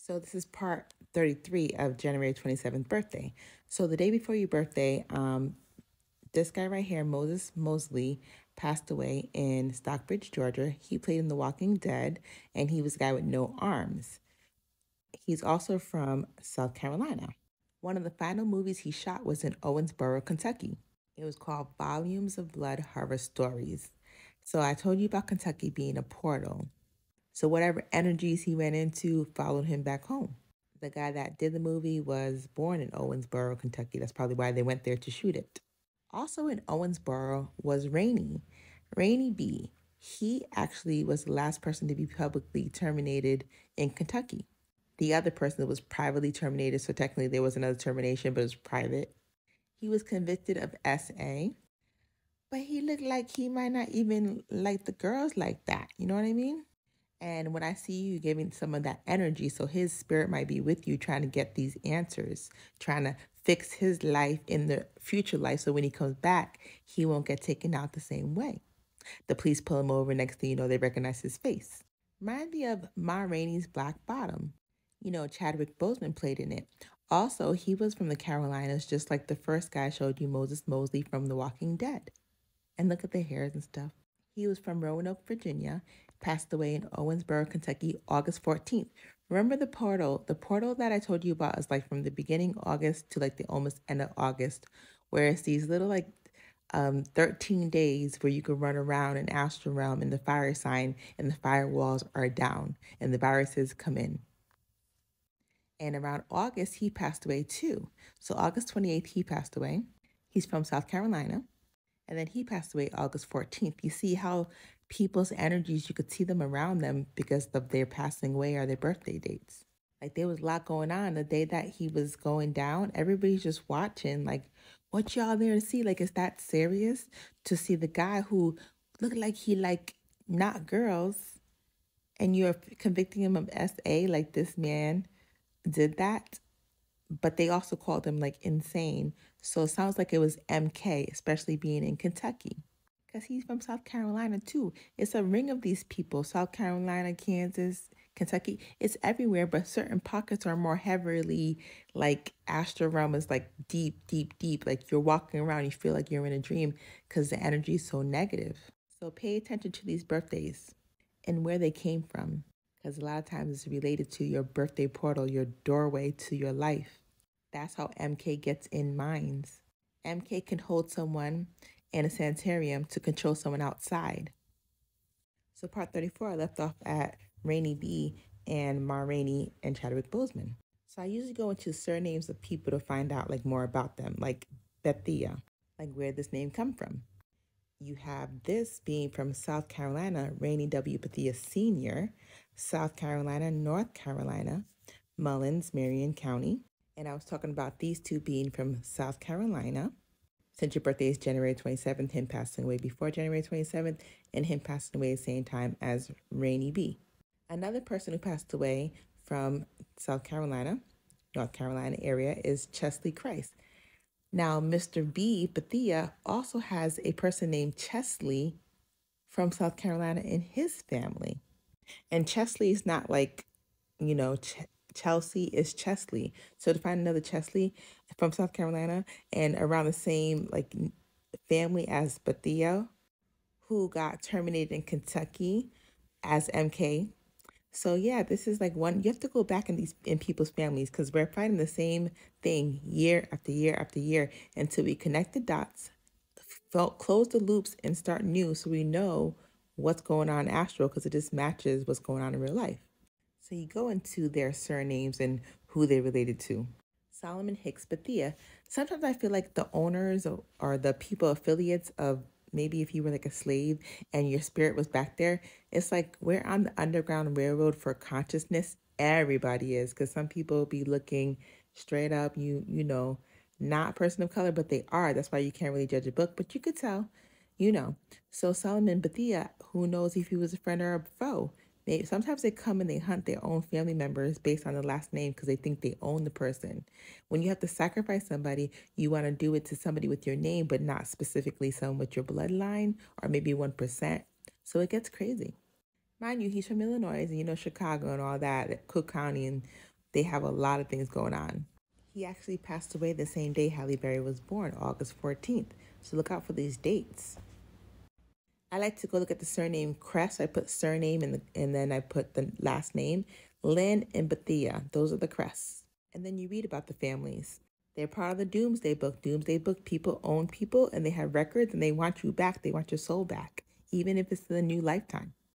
So this is part 33 of January 27th birthday. So the day before your birthday, this guy right here, Moses Mosley, passed away in Stockbridge, Georgia. He played in The Walking Dead, and he was a guy with no arms. He's also from South Carolina. One of the final movies he shot was in Owensboro, Kentucky. It was called Volumes of Blood Horror Stories. So I told you about Kentucky being a portal. So whatever energies he went into followed him back home. The guy that did the movie was born in Owensboro, Kentucky. That's probably why they went there to shoot it. Also in Owensboro was Rainy B. He actually was the last person to be publicly terminated in Kentucky. The other person was privately terminated, so technically there was another termination, but it was private. He was convicted of SA, but he looked like he might not even like the girls like that. You know what I mean? And when I see you giving some of that energy, so his spirit might be with you trying to get these answers, trying to fix his life in the future life. So when he comes back, he won't get taken out the same way. The police pull him over. Next thing you know, they recognize his face. Remind me of Ma Rainey's Black Bottom. Chadwick Boseman played in it. Also, he was from the Carolinas, just like the first guy I showed you, Moses Mosley from The Walking Dead. And look at the hairs and stuff. He was from Roanoke, Virginia, passed away in Owensboro, Kentucky, August 14th. Remember the portal? The portal that I told you about is like from the beginning August to like the almost end of August, where it's these little 13 days where you can run around an astral realm in the fire sign and the firewalls are down and the viruses come in. And around August, he passed away too. So August 28th, he passed away. He's from South Carolina. And then he passed away August 14th. You see how people's energies, you could see them around them because of their passing away or their birthday dates. Like there was a lot going on the day that he was going down. Everybody's just watching, like, what y'all there to see? Like, is that serious? To see the guy who looked like he like not girls and you're convicting him of SA, like this man did that, but they also called him like insane. So it sounds like it was MK, especially being in Kentucky. Because he's from South Carolina too. It's a ring of these people. South Carolina, Kansas, Kentucky. It's everywhere, but certain pockets are more heavily like astral realm is like deep, deep, deep. Like you're walking around, you feel like you're in a dream because the energy is so negative. So pay attention to these birthdays and where they came from. Because a lot of times it's related to your birthday portal, your doorway to your life. That's how MK gets in minds. MK can hold someone in a sanitarium to control someone outside. So part 34, I left off at Rainy B and Ma Rainey and Chadwick Boseman. So I usually go into surnames of people to find out like more about them, like Bethia, like where this name come from. You have this being from South Carolina, Rainy W. Bethia Sr., South Carolina, North Carolina, Mullins, Marion County. And I was talking about these two being from South Carolina. Since your birthday is January 27th, him passing away before January 27th, and him passing away at the same time as Rainy B. Another person who passed away from South Carolina, North Carolina area is Chesley Christ. Now, Mr. B, Bethia, also has a person named Chesley from South Carolina in his family. And Chesley is not like, Chelsea is Chesley. So to find another Chesley from South Carolina and around the same like family as Bethia, who got terminated in Kentucky as MK. So yeah, this is like one, you have to go back in people's families because we're fighting the same thing year after year after year until we connect the dots, close the loops and start new so we know what's going on astral because it just matches what's going on in real life. So you go into their surnames and who they're related to. Solomon Hicks Bethia. Sometimes I feel like the owners or the people affiliates of maybe if you were like a slave and your spirit was back there, it's like we're on the Underground Railroad for consciousness. Everybody is, because some people be looking straight up, not a person of color, but they are. That's why you can't really judge a book, but you could tell, So Solomon Bethia, who knows if he was a friend or a foe? Sometimes they come and they hunt their own family members based on the last name because they think they own the person. When you have to sacrifice somebody, you want to do it to somebody with your name, but not specifically someone with your bloodline or maybe 1%. So it gets crazy. Mind you, he's from Illinois and Chicago and all that, Cook County and They have a lot of things going on. He actually passed away the same day Halle Berry was born, August 14th. So look out for these dates. I like to go look at the surname Crest. I put surname and then I put the last name. Lynn and Bethia. Those are the Crests. And then you read about the families. They're part of the Doomsday Book. Doomsday Book people own people and they have records and they want you back. They want your soul back, even if it's in a new lifetime.